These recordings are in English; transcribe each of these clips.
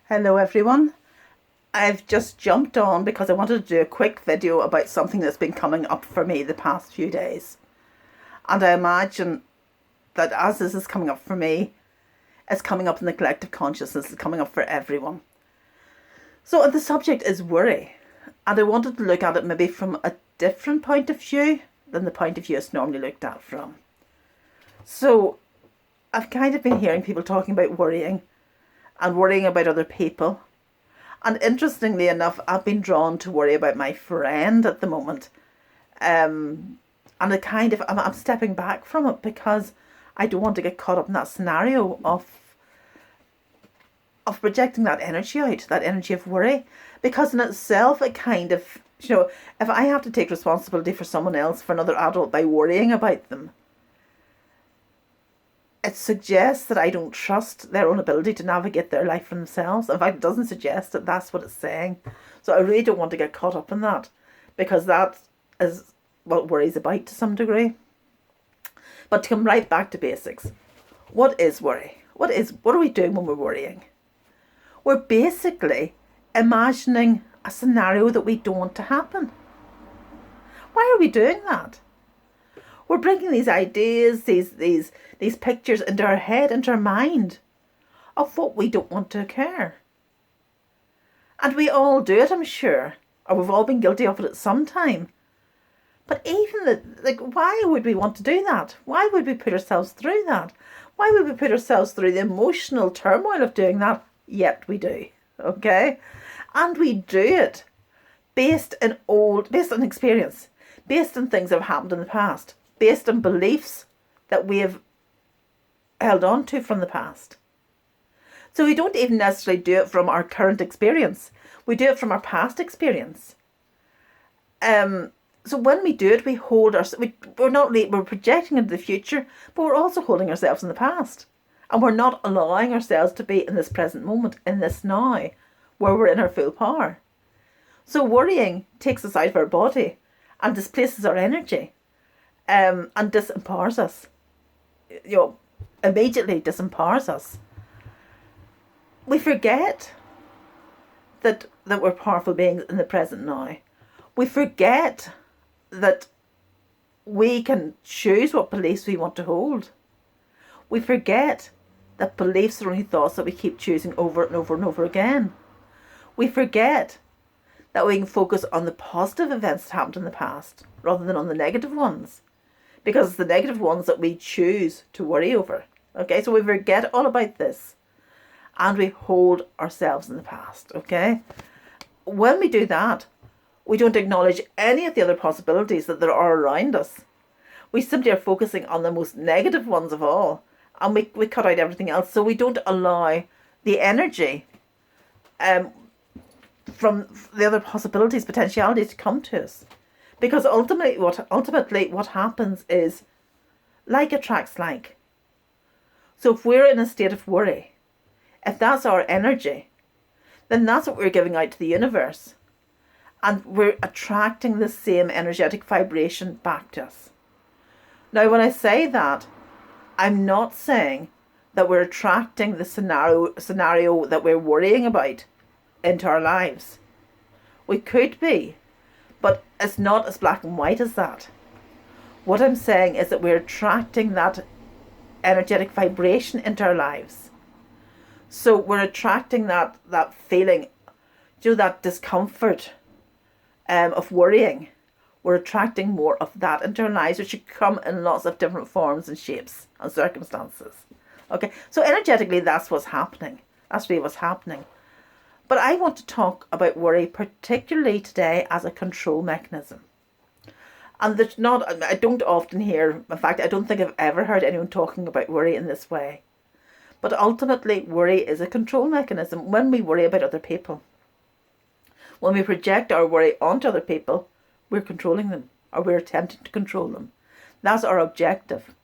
Hello everyone. I've just jumped on because I wanted to do a quick video about something that's been coming up for me the past few days. And I imagine that as this is coming up for me, it's coming up in the collective consciousness, it's coming up for everyone. So the subject is worry. And I wanted to look at it maybe from a different point of view than the point of view it's normally looked at from. So I've kind of been hearing people talking about worrying and worrying about other people. And interestingly enough, I've been drawn to worry about my friend at the moment. And I'm stepping back from it because I don't want to get caught up in that scenario of projecting that energy out, that energy of worry. Because in itself, it kind of, if I have to take responsibility for someone else, for another adult, by worrying about them, it suggests that I don't trust their own ability to navigate their life for themselves. In fact, it doesn't suggest that, that's what it's saying. So I really don't want to get caught up in that, because that is what worry's about to some degree. But to come right back to basics, what is worry? What are we doing when we're worrying? We're basically imagining a scenario that we don't want to happen. Why are we doing that? We're bringing these ideas, these pictures into our head, into our mind, of what we don't want to occur. And we all do it, I'm sure, or we've all been guilty of it at some time. But even why would we want to do that? Why would we put ourselves through that? Why would we put ourselves through the emotional turmoil of doing that? Yet we do, okay? And we do it based on experience, based on things that have happened in the past, based on beliefs that we have held on to from the past. So we don't even necessarily do it from our current experience. We do it from our past experience. So when we do it, we're projecting into the future, but we're also holding ourselves in the past. And we're not allowing ourselves to be in this present moment, in this now, where we're in our full power. So worrying takes us out of our body and displaces our energy. And disempowers us. Immediately disempowers us. We forget that we're powerful beings in the present now. We forget that we can choose what beliefs we want to hold. We forget that beliefs are only thoughts that we keep choosing over and over and over again. We forget that we can focus on the positive events that happened in the past rather than on the negative ones. Because it's the negative ones that we choose to worry over. Okay, so we forget all about this. And we hold ourselves in the past. Okay? When we do that, we don't acknowledge any of the other possibilities that there are around us. We simply are focusing on the most negative ones of all. And we cut out everything else. So we don't allow the energy from the other possibilities, potentialities to come to us. Because ultimately what happens is like attracts like. So if we're in a state of worry, if that's our energy, then that's what we're giving out to the universe. And we're attracting the same energetic vibration back to us. Now, when I say that, I'm not saying that we're attracting the scenario that we're worrying about into our lives. We could be. But it's not as black and white as that. What I'm saying is that we're attracting that energetic vibration into our lives. So we're attracting that feeling, that discomfort of worrying. We're attracting more of that into our lives, which should come in lots of different forms and shapes and circumstances. Okay, so energetically, that's what's happening. That's really what's happening. But I want to talk about worry, particularly today, as a control mechanism. And I don't often hear, in fact, I don't think I've ever heard anyone talking about worry in this way. But ultimately, worry is a control mechanism when we worry about other people. When we project our worry onto other people, we're controlling them, or we're attempting to control them. That's our objective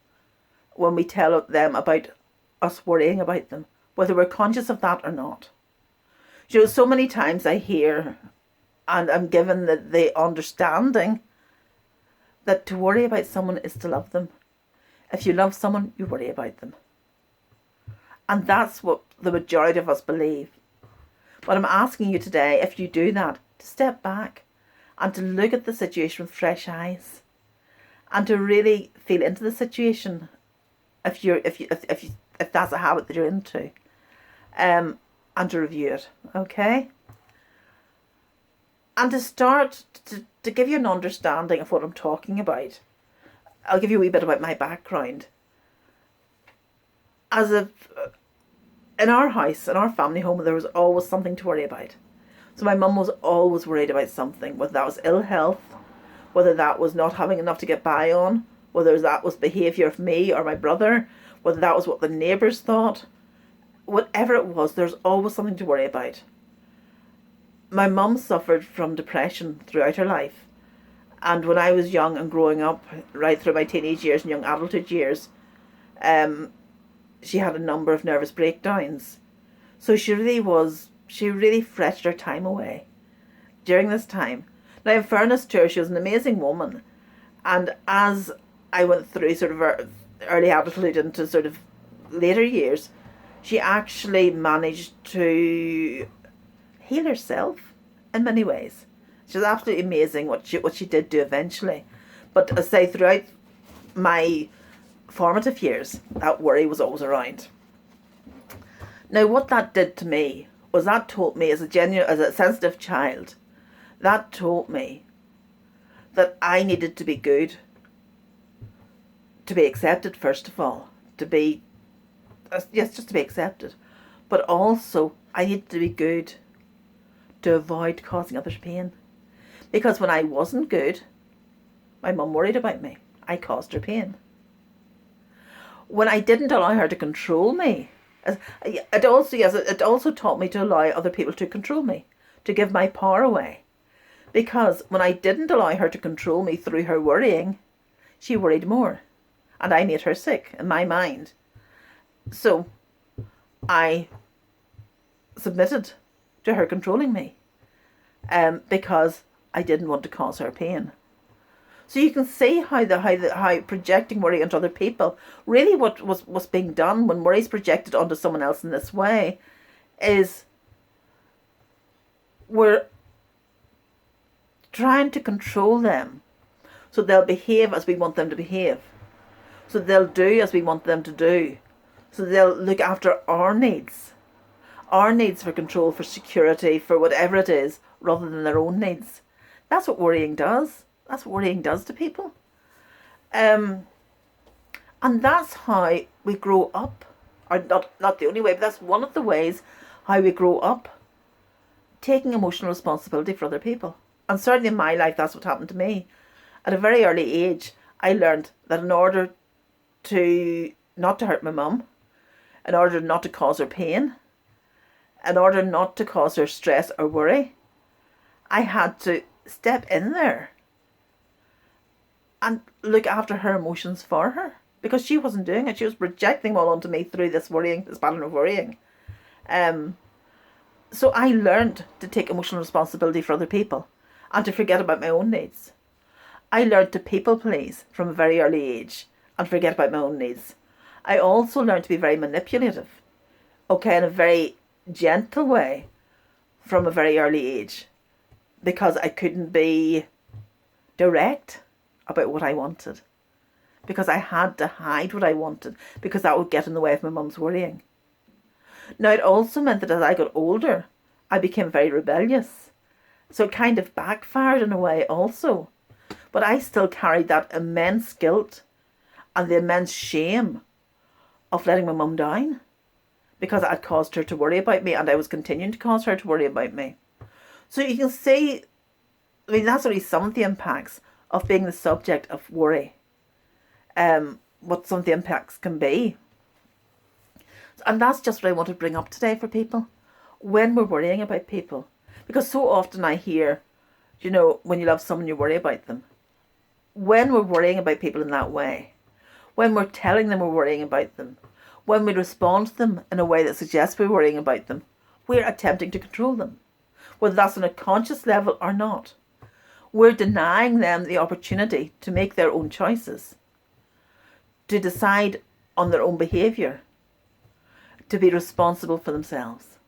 when we tell them about us worrying about them, whether we're conscious of that or not. So many times I hear, and I'm given the understanding that to worry about someone is to love them. If you love someone, you worry about them. And that's what the majority of us believe. But I'm asking you today, if you do that, to step back and to look at the situation with fresh eyes and to really feel into the situation if that's a habit that you're into, and to review it, okay? And to start to give you an understanding of what I'm talking about, I'll give you a wee bit about my background. In our house, in our family home, there was always something to worry about. So my mum was always worried about something, whether that was ill health, whether that was not having enough to get by on, whether that was behaviour of me or my brother, whether that was what the neighbours thought. Whatever it was, there's always something to worry about. My mum suffered from depression throughout her life. And when I was young and growing up, right through my teenage years and young adulthood years, she had a number of nervous breakdowns. So she really fretted her time away during this time. Now, in fairness to her, she was an amazing woman. And as I went through sort of her early adulthood into sort of later years, she actually managed to heal herself in many ways. She was absolutely amazing what she did do eventually. But as I say, throughout my formative years, that worry was always around. Now, what that did to me was that taught me as a sensitive child, that taught me that I needed to be good, to be accepted first of all, just to be accepted, but also I needed to be good to avoid causing others pain. Because when I wasn't good, my mum worried about me. I caused her pain. When I didn't allow her to control me, it also taught me to allow other people to control me, to give my power away. Because when I didn't allow her to control me through her worrying, she worried more. And I made her sick in my mind. So I submitted to her controlling me, because I didn't want to cause her pain. So you can see how projecting worry onto other people, really what was being done when worry is projected onto someone else in this way, is we're trying to control them so they'll behave as we want them to behave, so they'll do as we want them to do, so they'll look after our needs for control, for security, for whatever it is, rather than their own needs. That's what worrying does. That's what worrying does to people. And that's how we grow up. Or not the only way, but that's one of the ways how we grow up, taking emotional responsibility for other people. And certainly in my life, that's what happened to me. At a very early age, I learned that in order to not to hurt my mum, in order not to cause her pain, in order not to cause her stress or worry, I had to step in there and look after her emotions for her, because she wasn't doing it. She was projecting all onto me through this pattern of worrying. So I learned to take emotional responsibility for other people and to forget about my own needs. I learned to people please from a very early age and forget about my own needs. I also learned to be very manipulative, in a very gentle way from a very early age, because I couldn't be direct about what I wanted, because I had to hide what I wanted, because that would get in the way of my mum's worrying. Now, it also meant that as I got older, I became very rebellious. So it kind of backfired in a way also. But I still carried that immense guilt and the immense shame of letting my mum down, because I'd caused her to worry about me and I was continuing to cause her to worry about me. So you can see, that's only some of the impacts of being the subject of worry. What some of the impacts can be. And that's just what I want to bring up today for people when we're worrying about people. Because so often I hear, when you love someone, you worry about them. When we're worrying about people in that way, when we're telling them we're worrying about them, when we respond to them in a way that suggests we're worrying about them, we're attempting to control them, whether that's on a conscious level or not. We're denying them the opportunity to make their own choices, to decide on their own behaviour, to be responsible for themselves.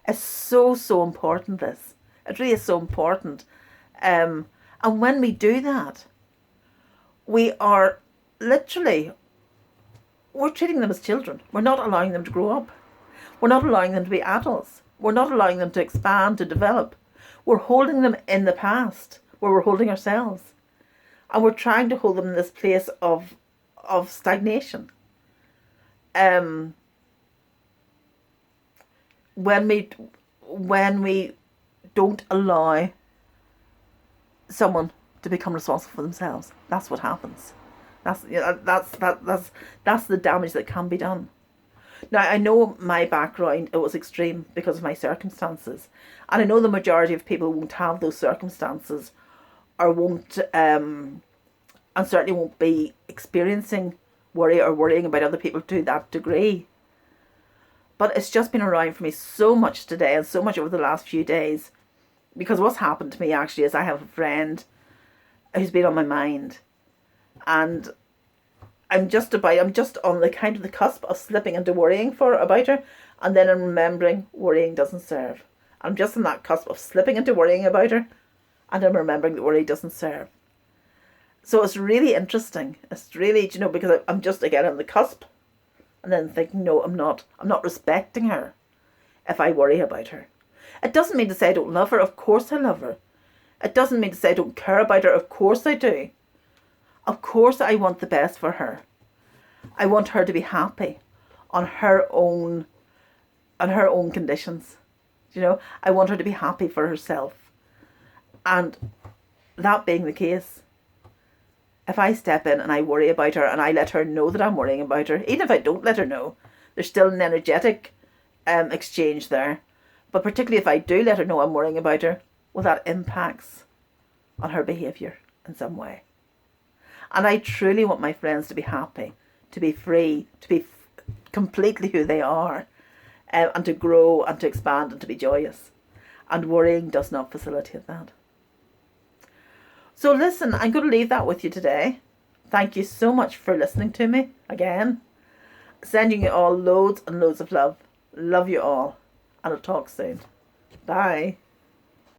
It's so, so important, this. It really is so important. And when we do that, we are literally, we're treating them as children. We're not allowing them to grow up. We're not allowing them to be adults. We're not allowing them to expand, to develop. We're holding them in the past where we're holding ourselves. And we're trying to hold them in this place of stagnation. When we don't allow someone to become responsible for themselves, that's what happens. That's the damage that can be done. Now, I know my background, it was extreme because of my circumstances. And I know the majority of people won't have those circumstances, or won't, and certainly won't be experiencing worry or worrying about other people to that degree. But it's just been around for me so much today, and so much over the last few days. Because what's happened to me actually is I have a friend who's been on my mind. And I'm just on the kind of the cusp of slipping into worrying about her, and then I'm remembering worrying doesn't serve. I'm just on that cusp of slipping into worrying about her, and I'm remembering that worry doesn't serve. So it's really interesting. It's really, because I'm just again on the cusp, and then thinking, no, I'm not respecting her if I worry about her. It doesn't mean to say I don't love her. Of course I love her. It doesn't mean to say I don't care about her. Of course I do. Of course I want the best for her. I want her to be happy on her own conditions. I want her to be happy for herself. And that being the case, if I step in and I worry about her and I let her know that I'm worrying about her, even if I don't let her know, there's still an energetic exchange there. But particularly if I do let her know I'm worrying about her, well, that impacts on her behaviour in some way. And I truly want my friends to be happy, to be free, to be completely who they are, and to grow and to expand and to be joyous. And worrying does not facilitate that. So listen, I'm going to leave that with you today. Thank you so much for listening to me again. Sending you all loads and loads of love. Love you all. And I'll talk soon. Bye.